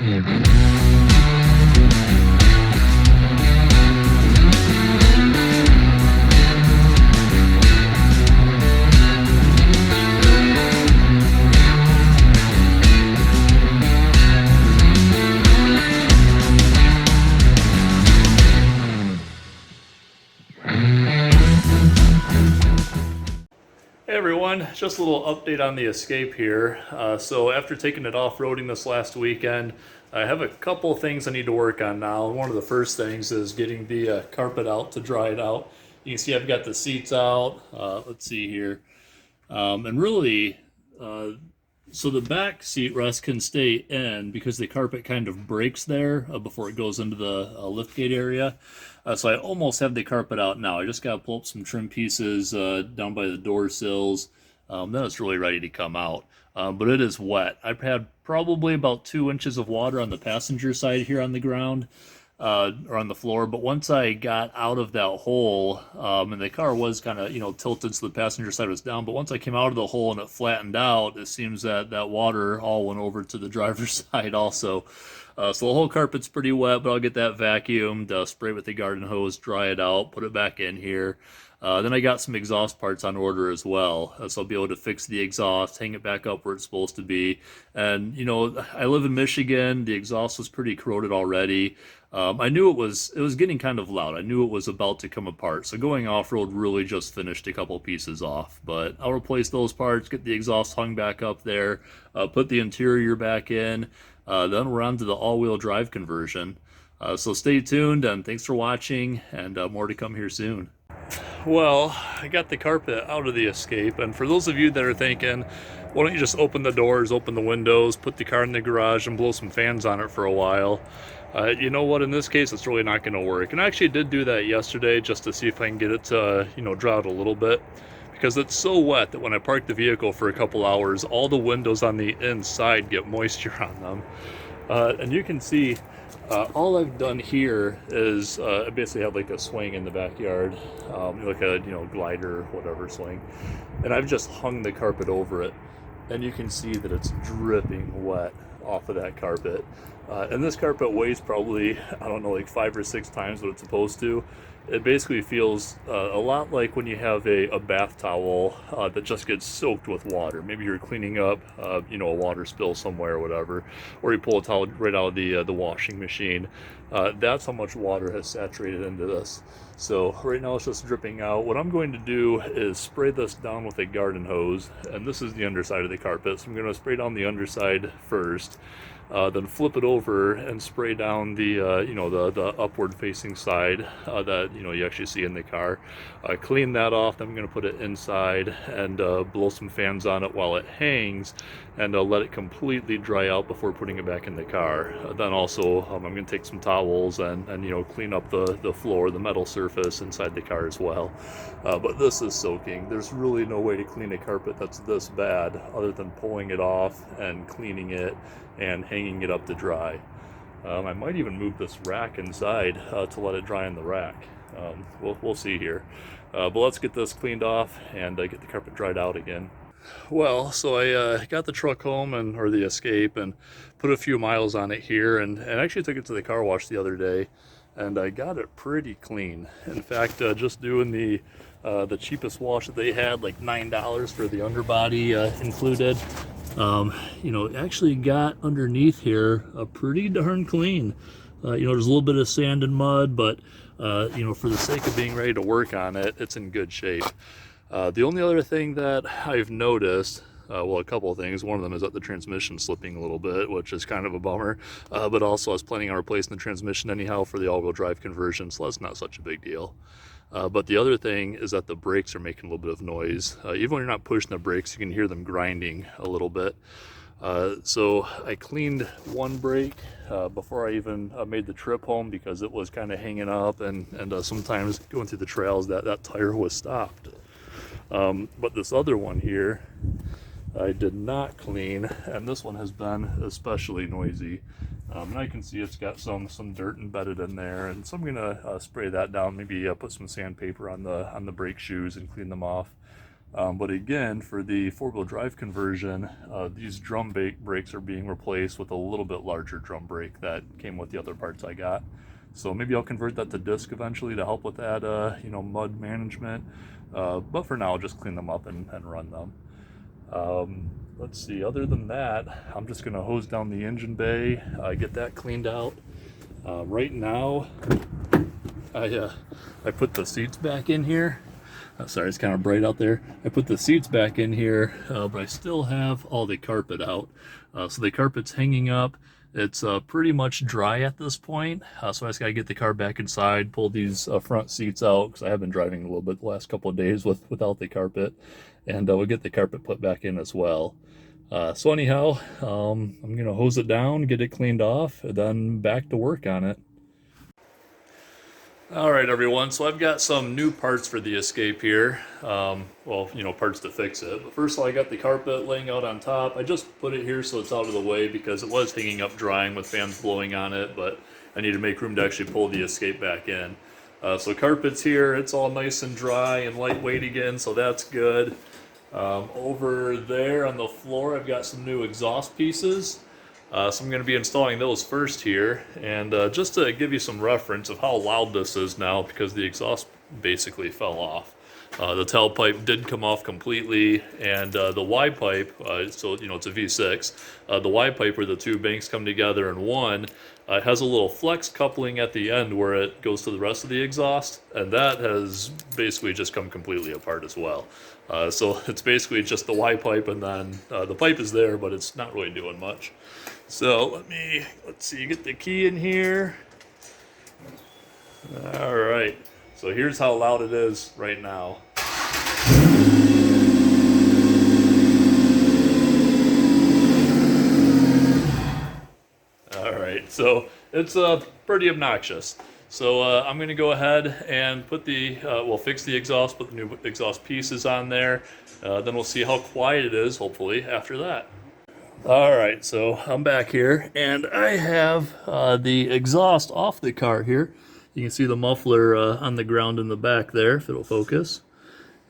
Hey everyone, just a little update on the Escape here. So after taking it off-roading this last weekend, I have a couple things I need to work on now. One of the first things is getting the carpet out to dry it out. You can see I've got the seats out. Let's see here. And really, uh, so the back seat rest can stay in because the carpet kind of breaks there before it goes into the liftgate area. So I almost have the carpet out now. I just got to pull up some trim pieces down by the door sills. Then it's really ready to come out. But it is wet. I've had probably about 2 inches of water on the passenger side here on the ground or on the floor. But once I got out of that hole, and the car was kind of, tilted so the passenger side was down. But once I came out of the hole and it flattened out, it seems that that water all went over to the driver's side also. So the whole carpet's pretty wet, but I'll get that vacuumed, spray with the garden hose, dry it out, put it back in here. Then I got some exhaust parts on order as well, so I'll be able to fix the exhaust, hang it back up where it's supposed to be. And I live in Michigan. The exhaust was pretty corroded already. I knew it was getting kind of loud. I knew it was about to come apart. So going off road really just finished a couple pieces off. But I'll replace those parts, get the exhaust hung back up there, put the interior back in. Then we're on to the all-wheel drive conversion. So stay tuned, and thanks for watching, and more to come here soon. Well, I got the carpet out of the Escape, and for those of you that are thinking, why don't you just open the doors, open the windows, put the car in the garage, and blow some fans on it for a while? You know what, in this case, it's really not going to work. And I actually did do that yesterday just to see if I can get it to, dry out a little bit. Because it's so wet that when I park the vehicle for a couple hours, all the windows on the inside get moisture on them. And you can see all I've done here is I basically have like a swing in the backyard, like a glider or whatever swing, and I've just hung the carpet over it, and you can see that it's dripping wet off of that carpet. And this carpet weighs probably, I don't know, like 5 or 6 times what it's supposed to. It basically feels a lot like when you have a bath towel that just gets soaked with water. Maybe you're cleaning up, a water spill somewhere or whatever, or you pull a towel right out of the washing machine. That's how much water has saturated into this. So right now it's just dripping out. What I'm going to do is spray this down with a garden hose, and this is the underside of the carpet. So I'm going to spray down the underside first. Then flip it over and spray down the the upward facing side that you actually see in the car. Clean that off. Then I'm going to put it inside and blow some fans on it while it hangs, and let it completely dry out before putting it back in the car. Then also I'm going to take some towels and clean up the floor, the metal surface inside the car as well. But this is soaking. There's really no way to clean a carpet that's this bad other than pulling it off and cleaning it and hanging it up to dry. I might even move this rack inside to let it dry in the rack. We'll see here. But let's get this cleaned off and get the carpet dried out again. Well, so I got the truck home or the Escape and put a few miles on it here, and actually took it to the car wash the other day, and I got it pretty clean. In fact, just doing the cheapest wash that they had, like $9 for the underbody included. Actually got underneath here pretty darn clean. There's a little bit of sand and mud, but for the sake of being ready to work on it, it's in good shape. The only other thing that I've noticed, well, a couple of things. One of them is that the transmission's slipping a little bit, which is kind of a bummer. But also I was planning on replacing the transmission anyhow for the all-wheel drive conversion, so that's not such a big deal. But the other thing is that the brakes are making a little bit of noise. Even when you're not pushing the brakes, you can hear them grinding a little bit. So I cleaned one brake before I even made the trip home because it was kind of hanging up, and sometimes going through the trails that tire was stopped. But this other one here I did not clean, and this one has been especially noisy. And I can see it's got some dirt embedded in there, and so I'm gonna spray that down. Maybe put some sandpaper on the brake shoes and clean them off. But again, for the four-wheel drive conversion, these drum brakes are being replaced with a little bit larger drum brake that came with the other parts I got. So maybe I'll convert that to disc eventually to help with that, mud management. But for now, I'll just clean them up and run them. Let's see, other than that, I'm just going to hose down the engine bay, get that cleaned out. Right now, I put the seats back in here. Sorry, it's kind of bright out there. I put the seats back in here, but I still have all the carpet out. So the carpet's hanging up. It's pretty much dry at this point, so I just got to get the car back inside, pull these front seats out, because I have been driving a little bit the last couple of days without the carpet, and we'll get the carpet put back in as well. So anyhow, I'm going to hose it down, get it cleaned off, and then back to work on it. Alright everyone, so I've got some new parts for the Escape here. Parts to fix it. But first of all, I got the carpet laying out on top. I just put it here so it's out of the way because it was hanging up drying with fans blowing on it, but I need to make room to actually pull the Escape back in. So carpet's here, it's all nice and dry and lightweight again, so that's good. Over there on the floor, I've got some new exhaust pieces. So I'm going to be installing those first here, and just to give you some reference of how loud this is now, because the exhaust basically fell off. The tailpipe did come off completely, and the Y pipe, it's a V6, the Y pipe where the two banks come together in one, has a little flex coupling at the end where it goes to the rest of the exhaust, and that has basically just come completely apart as well. So it's basically just the Y pipe, and then the pipe is there, but it's not really doing much. So let's see, get the key in here. All right, so here's how loud it is right now. All right, so it's pretty obnoxious. So I'm going to go ahead and put fix the exhaust, put the new exhaust pieces on there. Then we'll see how quiet it is, hopefully, after that. All right, so I'm back here, and I have the exhaust off the car here. You can see the muffler on the ground in the back there, if it'll focus.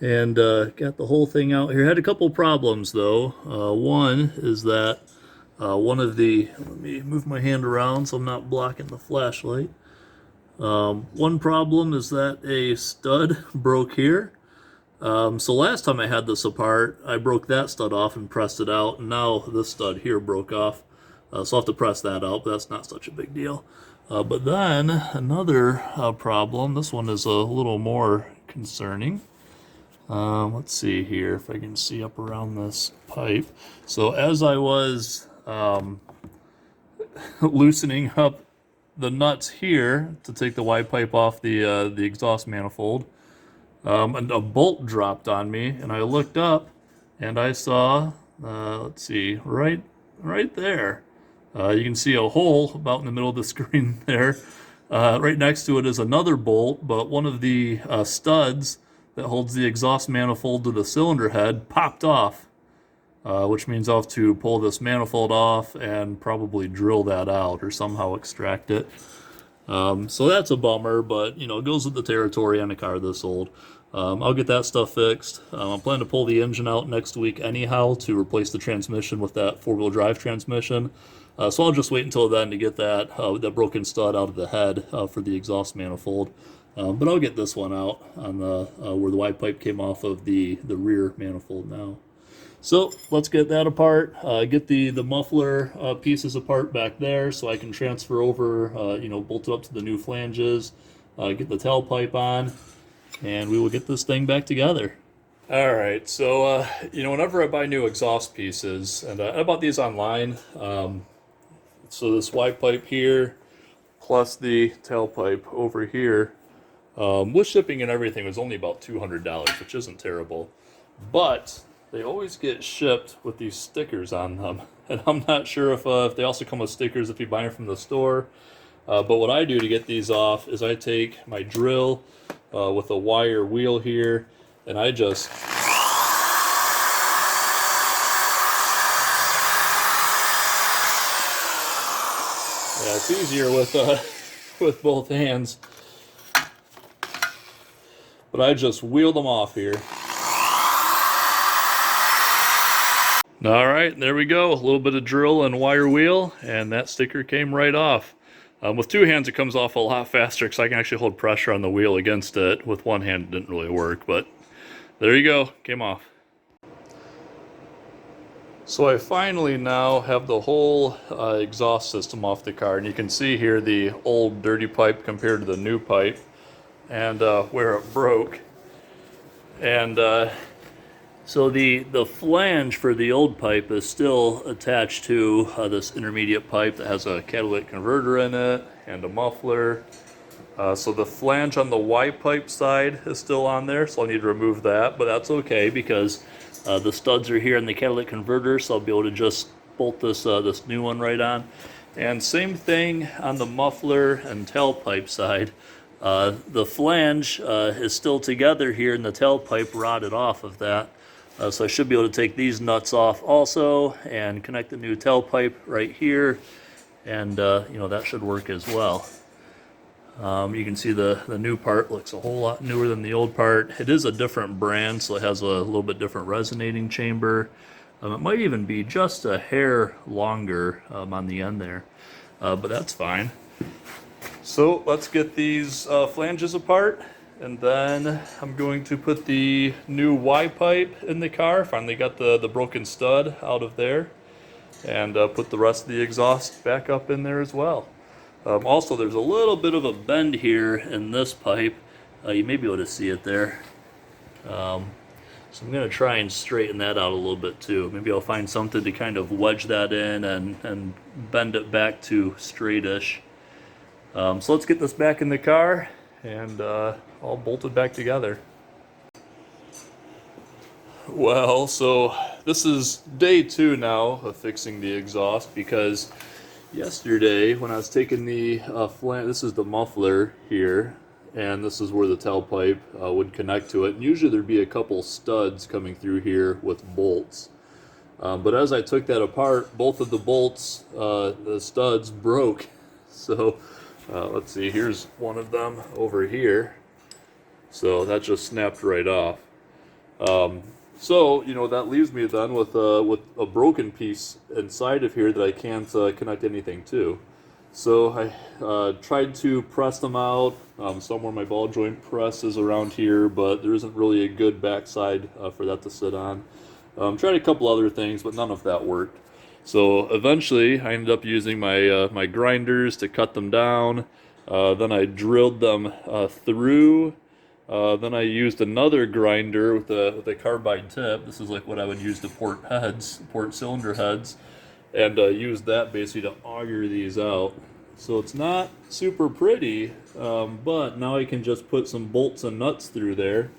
And got the whole thing out here. Had a couple problems, though. One is that let me move my hand around so I'm not blocking the flashlight. One problem is that a stud broke here. So last time I had this apart, I broke that stud off and pressed it out, and now this stud here broke off. So I'll have to press that out, but that's not such a big deal. But then another problem, this one is a little more concerning. Let's see here if I can see up around this pipe. So as I was loosening up the nuts here to take the Y pipe off the exhaust manifold, and a bolt dropped on me, and I looked up and I saw, let's see, right there. You can see a hole about in the middle of the screen there. Right next to it is another bolt, but one of the studs that holds the exhaust manifold to the cylinder head popped off, which means I'll have to pull this manifold off and probably drill that out or somehow extract it. So that's a bummer, but it goes with the territory on a car this old. I'll get that stuff fixed. I'm planning to pull the engine out next week anyhow to replace the transmission with that four-wheel drive transmission. So I'll just wait until then to get that broken stud out of the head for the exhaust manifold. But I'll get this one out on the where the Y pipe came off of the rear manifold now. So let's get that apart, get the muffler pieces apart back there so I can transfer over, bolt it up to the new flanges, get the tailpipe on, and we will get this thing back together. All right, so, whenever I buy new exhaust pieces, and I bought these online, so this Y pipe here, plus the tailpipe over here, with shipping and everything was only about $200, which isn't terrible, but they always get shipped with these stickers on them, and I'm not sure if they also come with stickers if you buy them from the store. But what I do to get these off is I take my drill with a wire wheel here, and I just it's easier with both hands, but I just wheel them off here. All right, there we go. A little bit of drill and wire wheel, and that sticker came right off. With two hands, it comes off a lot faster because I can actually hold pressure on the wheel against it. With one hand, it didn't really work, but there you go, came off. So I finally now have the whole exhaust system off the car, and you can see here the old dirty pipe compared to the new pipe, and where it broke. And so the flange for the old pipe is still attached to this intermediate pipe that has a catalytic converter in it and a muffler. So the flange on the Y pipe side is still on there, so I need to remove that, but that's okay because the studs are here in the catalytic converter, so I'll be able to just bolt this this new one right on. And same thing on the muffler and tailpipe side. The flange is still together here, and the tailpipe rotted off of that. So I should be able to take these nuts off also and connect the new tailpipe right here, and you know, that should work as well. You can see the new part looks a whole lot newer than the old part. It is a different brand, so it has a little bit different resonating chamber. It might even be just a hair longer on the end there, but that's fine. So let's get these flanges apart, and then I'm going to put the new Y pipe in the car. Finally got the broken stud out of there, and put the rest of the exhaust back up in there as well. Also, there's a little bit of a bend here in this pipe. You may be able to see it there. So I'm going to try and straighten that out a little bit too. Maybe I'll find something to kind of wedge that in and bend it back to straightish. So let's get this back in the car and all bolted back together. Well, so this is day 2 now of fixing the exhaust, because yesterday when I was taking the flange, this is the muffler here, and this is where the tailpipe would connect to it. And usually there'd be a couple studs coming through here with bolts. But as I took that apart, both of the bolts, the studs broke. So let's see, here's one of them over here. So that just snapped right off. So, you know, that leaves me then with a broken piece inside of here that I can't connect anything to. So I tried to press them out. Somewhere my ball joint press is around here, but there isn't really a good backside for that to sit on. Tried a couple other things, but none of that worked. So eventually I ended up using my grinders to cut them down. Then I drilled them through. Then I used another grinder with a carbide tip. This is like what I would use to port cylinder heads, and use that basically to auger these out. So it's not super pretty, but now I can just put some bolts and nuts through there,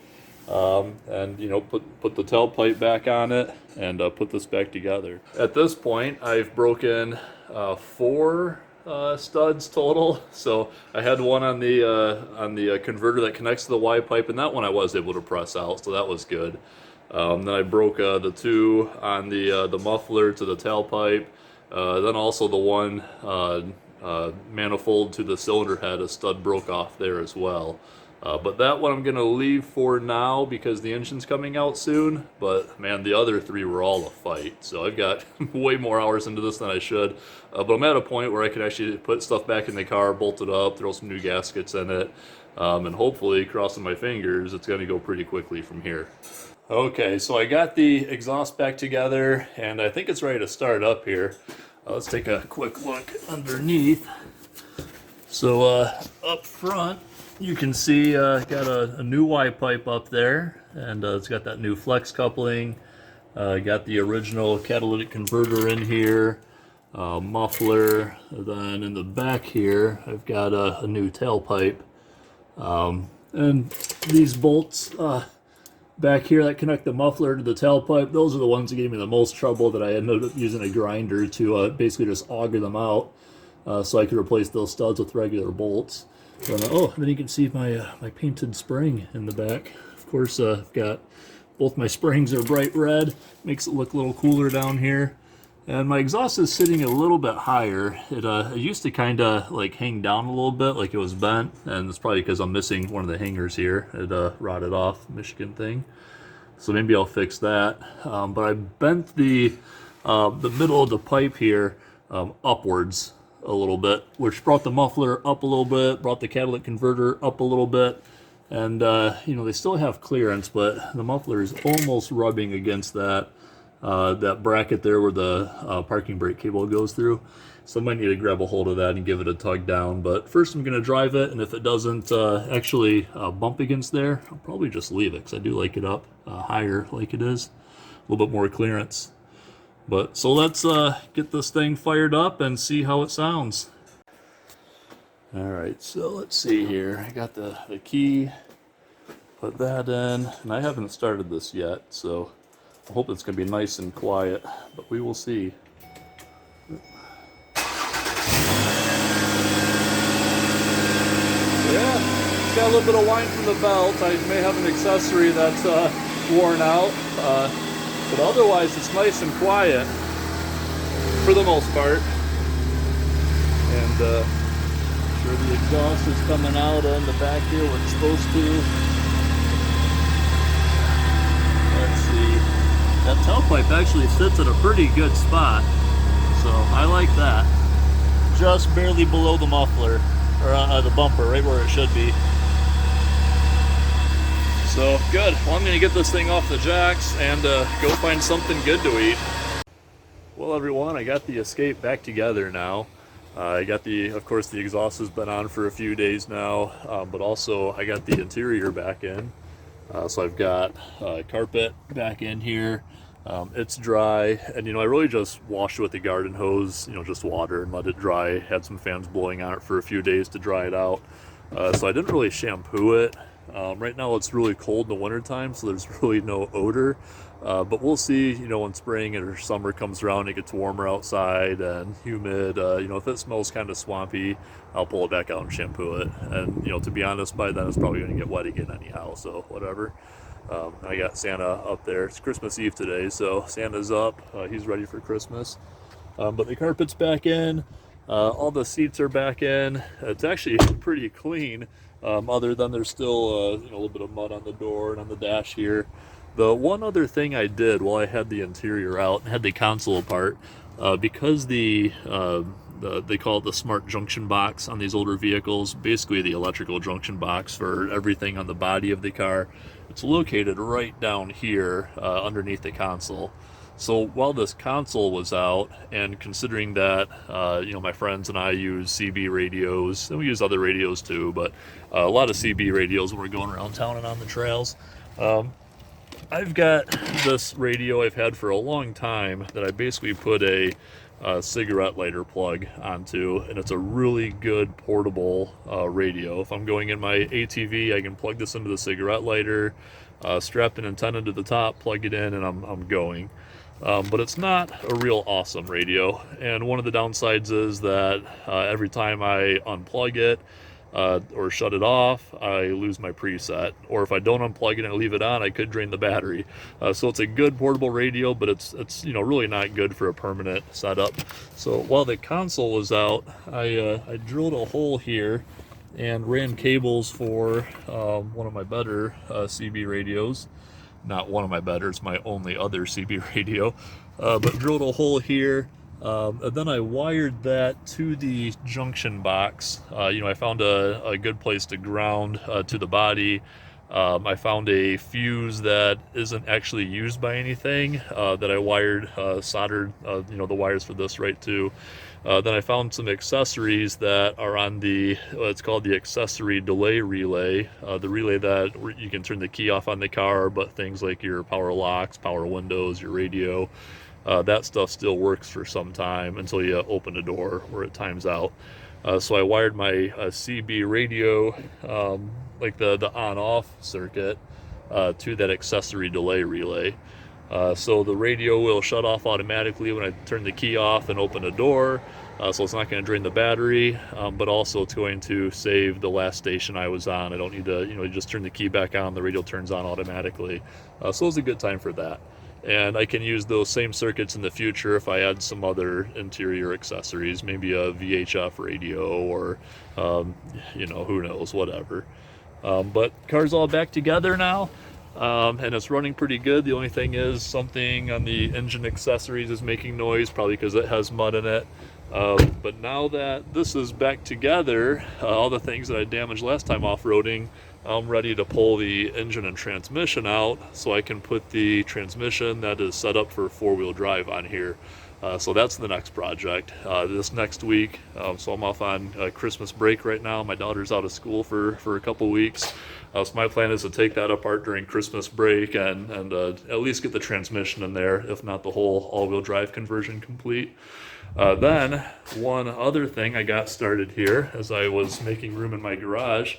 and you know, put the tailpipe back on it and put this back together. At this point, I've broken 4 studs total. So I had one on the converter that connects to the Y pipe, and that one I was able to press out, so that was good. Then I broke the 2 on the muffler to the tailpipe. Then also the one manifold to the cylinder head, a stud broke off there as well. But that one I'm gonna leave for now because the engine's coming out soon. But man, the other 3 were all a fight. So I've got way more hours into this than I should. But I'm at a point where I can actually put stuff back in the car, bolt it up, throw some new gaskets in it, and hopefully, crossing my fingers, it's gonna go pretty quickly from here. Okay, so I got the exhaust back together, and I think it's ready to start up here. Let's take a quick look underneath. So up front, you can see got a new Y pipe up there, and it's got that new flex coupling. Got the original catalytic converter in here, muffler. Then in the back here, I've got a new tailpipe. And these bolts back here that connect the muffler to the tailpipe, those are the ones that gave me the most trouble, that I ended up using a grinder to basically just auger them out so I could replace those studs with regular bolts. Oh, then you can see my my painted spring in the back. Of course, I've got both my springs are bright red, makes it look a little cooler down here. And my exhaust is sitting a little bit higher. It used to kind of like hang down a little bit, like it was bent, and it's probably because I'm missing one of the hangers here. It rotted off, Michigan thing. so maybe I'll fix that. But I bent the middle of the pipe here upwards a little bit, which brought the muffler up a little bit, brought the catalytic converter up a little bit, and you know, they still have clearance, but the muffler is almost rubbing against that bracket there where the parking brake cable goes through. So I might need to grab a hold of that and give it a tug down. But first I'm going to drive it, and if it doesn't actually bump against there, I'll probably just leave it, because I do like it up higher like it is. A little bit more clearance. But so let's get this thing fired up and see how it sounds. Alright, so let's see here. I got the key, put that in, and I haven't started this yet, so I hope it's going to be nice and quiet, but we will see. Yeah, it's got a little bit of whine from the belt. I may have an accessory that's worn out, but otherwise it's nice and quiet for the most part. And sure the exhaust is coming out in the back here where it's supposed to. Let's see. That tailpipe actually sits at a pretty good spot, so I like that. Just barely below the muffler, or the bumper, right where it should be. So good. Well, I'm going to get this thing off the jacks and go find something good to eat. Well, everyone, I got the Escape back together now. I got of course, the exhaust has been on for a few days now, but also I got the interior back in. So I've got carpet back in here. It's dry, and you know, I really just washed it with the garden hose, you know, just water, and let it dry. Had some fans blowing on it for a few days to dry it out. So I didn't really shampoo it. Right now it's really cold in the wintertime, so there's really no odor. But we'll see, you know, when spring or summer comes around, it gets warmer outside and humid. You know, if it smells kind of swampy, I'll pull it back out and shampoo it. And, you know, to be honest, by then it's probably going to get wet again anyhow, so whatever. I got Santa up there. It's Christmas Eve today, so Santa's up. He's ready for Christmas. But the carpet's back in. All the seats are back in. It's actually pretty clean, other than there's still you know, a little bit of mud on the door and on the dash here. The one other thing I did while I had the interior out and had the console apart, because they call it the smart junction box on these older vehicles, basically the electrical junction box for everything on the body of the car. It's located right down here underneath the console. So while this console was out, and considering that you know, my friends and I use CB radios, and we use other radios too, but a lot of CB radios when we're going around town and on the trails. I've got this radio I've had for a long time that I basically put a cigarette lighter plug onto, and it's a really good portable radio. If I'm going in my ATV, I can plug this into the cigarette lighter, strap an antenna to the top, plug it in, and I'm going. But it's not a real awesome radio, and one of the downsides is that every time I unplug it or shut it off, I lose my preset. Or if I don't unplug it and leave it on, I could drain the battery. So it's a good portable radio, but it's you know, really not good for a permanent setup. So while the console was out, I drilled a hole here and ran cables for one of my better CB radios. Not one of my better, it's my only other CB radio. But drilled a hole here. And then I wired that to the junction box. You know, I found a good place to ground to the body. I found a fuse that isn't actually used by anything that I wired, soldered, you know, the wires for this right to. Then I found some accessories that are on the, it's called the accessory delay relay, the relay that you can turn the key off on the car, but things like your power locks, power windows, your radio, that stuff still works for some time until you open a door where it times out. So I wired my CB radio, like the on-off circuit, to that accessory delay relay. So the radio will shut off automatically when I turn the key off and open a door. So it's not going to drain the battery, but also it's going to save the last station I was on. I don't need to, you know, just turn the key back on, the radio turns on automatically. So it's a good time for that. And I can use those same circuits in the future if I add some other interior accessories, maybe a VHF radio or, you know, who knows, whatever. But car's all back together now. and it's running pretty good. The only thing is something on the engine accessories is making noise, probably because it has mud in it. But now that this is back together, all the things that I damaged last time off-roading, I'm ready to pull the engine and transmission out so I can put the transmission that is set up for four-wheel drive on here. So that's the next project this next week. So I'm off on Christmas break right now. My daughter's out of school for a couple weeks. So my plan is to take that apart during Christmas break and at least get the transmission in there, if not the whole all-wheel drive conversion complete. Then one other thing I got started here as I was making room in my garage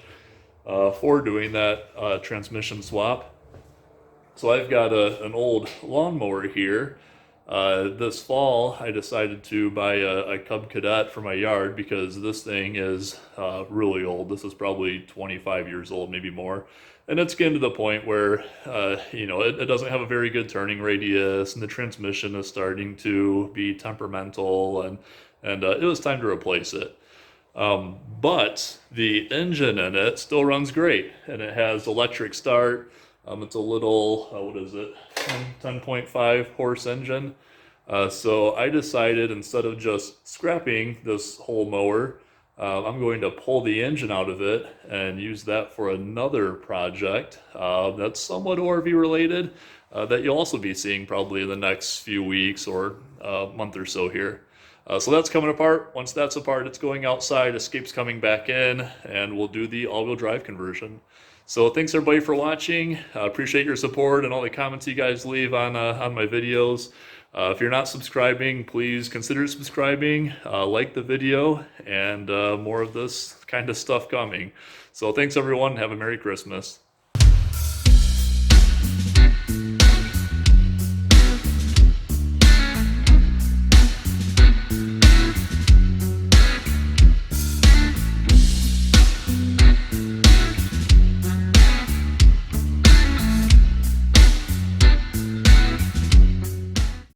for doing that transmission swap. So I've got an old lawnmower here. This fall, I decided to buy a Cub Cadet for my yard because this thing is really old. This is probably 25 years old, maybe more. And it's getting to the point where, it doesn't have a very good turning radius, and the transmission is starting to be temperamental, and it was time to replace it. But the engine in it still runs great, and it has electric start. It's a little, what is it, 10.5 horse engine. So I decided instead of just scrapping this whole mower, I'm going to pull the engine out of it and use that for another project that's somewhat ORV related that you'll also be seeing probably in the next few weeks or month or so here. So that's coming apart. Once that's apart, it's going outside, Escape's coming back in, and we'll do the all-wheel drive conversion. So thanks everybody for watching. Appreciate your support and all the comments you guys leave on my videos. If you're not subscribing, please consider subscribing, like the video, and more of this kind of stuff coming. So thanks everyone. Have a Merry Christmas.